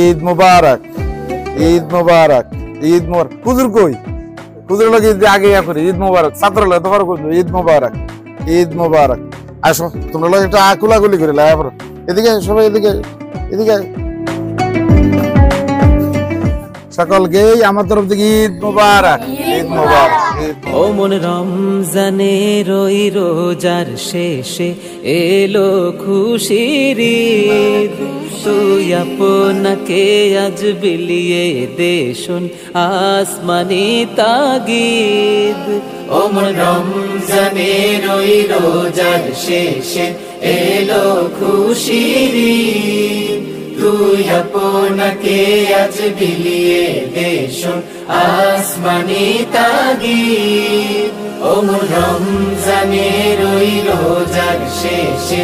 ঈদ মুবারক, ঈদ মুবারক, ঈদ মুবারক। হুজুর কই? হুজুর লোক ঈদ আগে করে ঈদ মুবারক, ছাত্র লোক তোমার ঈদ মুবারক, ঈদ মুবারক। আসো তোমরা লোক একটা কুলাগুলি করে লাই, এদিকে সবাই এদিকে এদিকে। সকলকে আমার তরফ থেকে ঈদ মুবারক, ঈদ মুবারক। ও মন রমজানের ওই রোজার শেষে এলো খুশির ঈদ, তুই আপনাকে আজ বিলিয়ে দে শোন আসমানি তাগিদ। ও মন রমজানের ওই রোজার শেষে এলো খুশির ঈদ, তুই আপনাকে আজ বিলিয়ে দে শোন আসমানি তাগিদ। ও মোর রমজানের ওই রোজার শেষে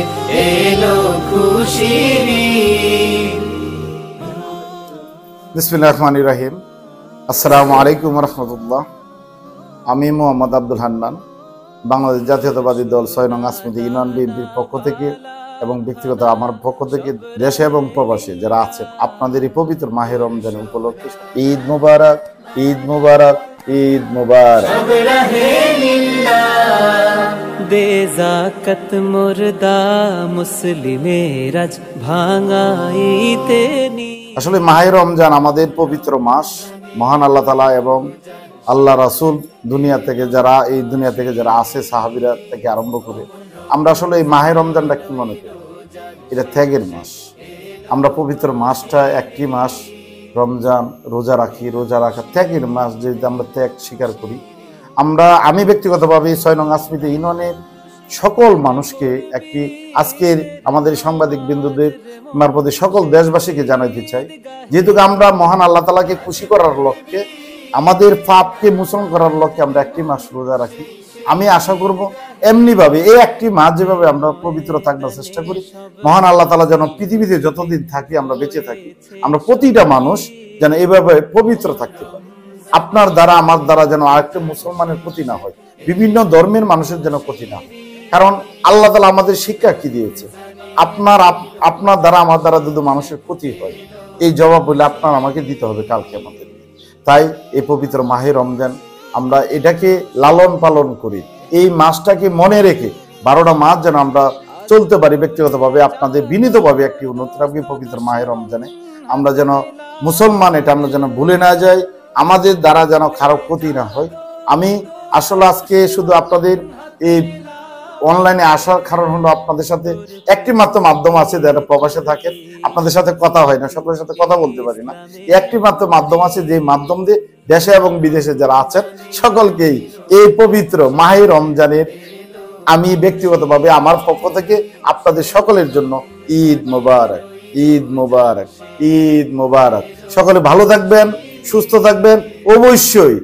এলো খুশির ঈদ। বিসমিল্লাহির রহমানির রহিম। আসসালামু আলাইকুম ওয়া রাহমাতুল্লাহ। আমি মোহাম্মদ আব্দুল হান্নান, বাংলাদেশ জাতীয়তাবাদী দল ৬ নং আসমিতি ইউনিয়ন বিএনপির পক্ষ থেকে এবং ব্যক্তিগত আমার পক্ষ থেকে দেশে এবং প্রবাসী যারা আছেন আপনাদের এই পবিত্র মাহে রমজান উপলক্ষে ঈদ মুবারক, ঈদ মুবারক, ঈদ মুবারক। দে যাকাত মুর্দা মুসলিমের আজ ভাঙাইতে নি। আসলে মাহে রমজান আমাদের পবিত্র মাস। মহান আল্লাহ তাআলা এবং আল্লাহ রাসূল দুনিয়া থেকে যারা এই দুনিয়া থেকে যারা আছে সাহাবীরা থেকে আরম্ভ করে আমরা আসলে এই মাহে রমজানটা কি মনে করি? এটা ত্যাগের মাস। আমরা পবিত্র মাসটা একটি মাস রমজান রোজা রাখি, রোজা রাখা ত্যাগের মাস, যেহেতু আমরা ত্যাগ স্বীকার করি। আমি ব্যক্তিগতভাবে ৬ নং আসমিতি ইউনিয়নের সকল মানুষকে একটি আজকের আমাদের সাংবাদিক বিন্দুদের মারফতে সকল দেশবাসীকে জানাইতে চাই, যেহেতু আমরা মহান আল্লাহ তাআলাকে খুশি করার লক্ষ্যে আমাদের পাপকে মোচন করার লক্ষ্যে আমরা একটি মাস রোজা রাখি। আমি আশা করব এমনিভাবে এই একটি মাস যেভাবে আমরা পবিত্র থাকবার চেষ্টা করি, মহান আল্লাহ তাআলা যেন পৃথিবীতে যতদিন থাকি আমরা বেঁচে থাকি, আমরা প্রতিটা মানুষ যেন এভাবে পবিত্র থাকতে পারি। আপনার দ্বারা আমার দ্বারা যেন আরেকটা মুসলমানের ক্ষতি না হয়, বিভিন্ন ধর্মের মানুষের যেন ক্ষতি না হয়। কারণ আল্লাহ তাআলা আমাদের শিক্ষা কি দিয়েছে? আপনার দ্বারা আমার দ্বারা যদি মানুষের ক্ষতি হয়, এই জবাব বলে আপনার আমাকে দিতে হবে কালকে আমাদের। তাই এই পবিত্র মাহে রমজান আমরা এটাকে লালন পালন করি, এই মাসটাকে মনে রেখে 12টা মাস যেন আমরা চলতে পারি। ব্যক্তিগতভাবে আপনাদের বিনীতভাবে একটি অনুরোধ রাখি, পবিত্র মাহে রমজানে আমরা যেন মুসলমান এটা আমরা যেন ভুলে না যাই, আমাদের দ্বারা যেন খারাপ ক্ষতি না হয়। আমি আসলে আজকে শুধু আপনাদের এই অনলাইনে আসার কারণ হলো আপনাদের সাথে একটি মাত্র মাধ্যম আছে, যারা প্রবাসে থাকেন আপনাদের সাথে কথা হয় না, সকলের সাথে কথা বলতে পারি না। একটি মাত্র মাধ্যম আছে, যে মাধ্যম দিয়ে দেশে এবং বিদেশে যারা আছেন সকলকেই এই পবিত্র মাহে রমজানের আমি ব্যক্তিগতভাবে আমার পক্ষ থেকে আপনাদের সকলের জন্য ঈদ মোবারক, ঈদ মোবারক, ঈদ মোবারক। সকলে ভালো থাকবেন, সুস্থ থাকবেন। অবশ্যই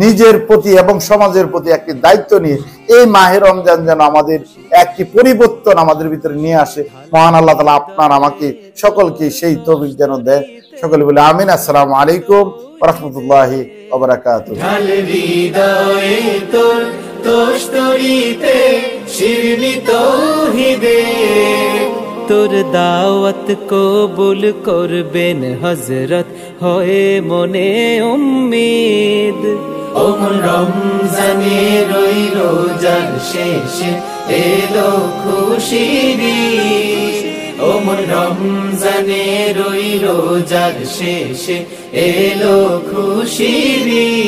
নিজের প্রতি এবং সমাজের প্রতি একটি দায়িত্ব নিয়ে এই মাহে রমজান যেন আমাদের একটি পরিবর্তন আমাদের ভিতরে নিয়ে আসে। মহান আল্লাহ তাআলা আপনার আমাকে সকলকে সেই তৌফিক যেন দেয়। সকলে বলে আমিন। আসসালামু আলাইকুম ওয়া রাহমাতুল্লাহি ওয়া বারাকাতুহু। তোর দাওয়াত কবুল করবেন হযরত, হয়ে মনে উম্মীদ। ও মন রমজানের ওই রোজার শেষে এলো খুশির ঈদ, ও মন রমজানের ওই রোজার শেষে এলো খুশির ঈদ।